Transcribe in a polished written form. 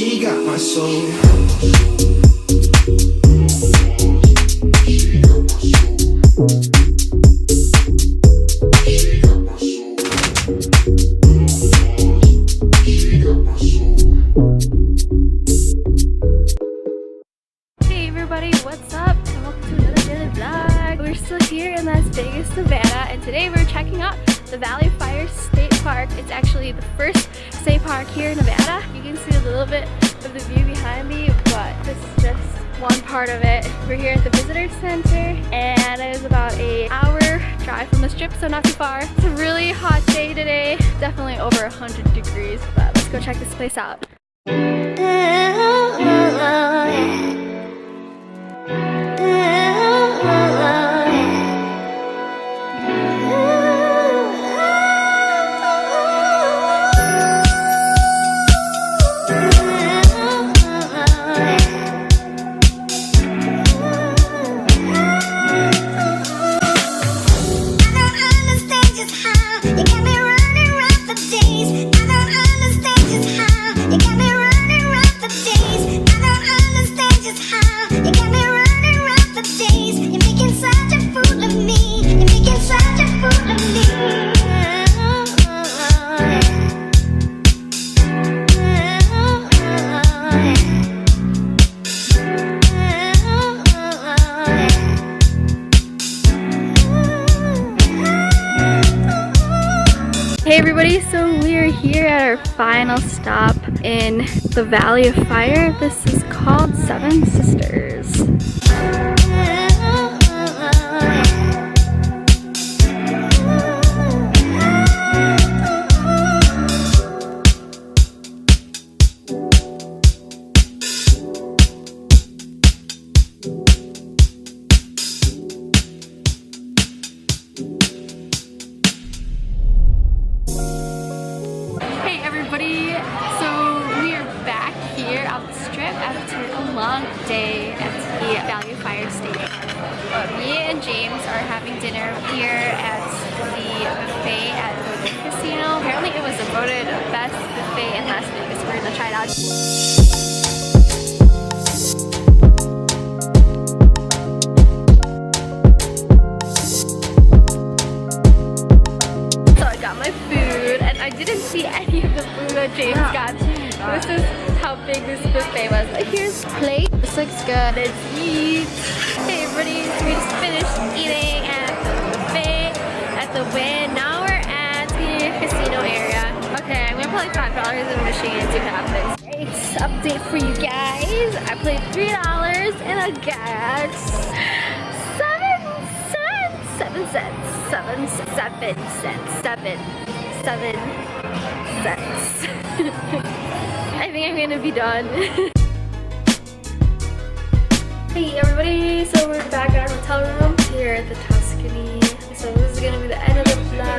she got my soul. Hey everybody, what's up? And welcome to another daily vlog. We're still here in Las Vegas, Nevada, and today we're checking out the Valley of Fire State Park. It's actually the first state park here in Nevada. You can see a little bit of the view behind me, but this is just one part of it. We're here at the visitor center, and it is about an hour drive from the strip, so not too far. It's a really hot day today, definitely over 100 degrees, but let's go check this place out. Hey everybody, so we're here at our final stop in the Valley of Fire. This is called Seven Sisters. After a long day at the Valley of Fire State Park. Me and James are having dinner here at the buffet at Wynn Casino. Apparently it was voted best buffet in Las Vegas. We're gonna try it out. So I got my food, and I didn't see any of the food that James got. This is how big this buffet was. Like, here's plate. This looks good. Let's eat. Hey everybody, so we just finished eating at the buffet at the Wynn. Now we're at the casino area. Okay, I'm gonna put like $5 in the machine and see what happens. Great update for you guys. I played $3 and I got 7 cents. I think I'm gonna be done. Hey everybody, so we're back at our hotel room here at the Tuscany. So this is gonna be the end of the vlog.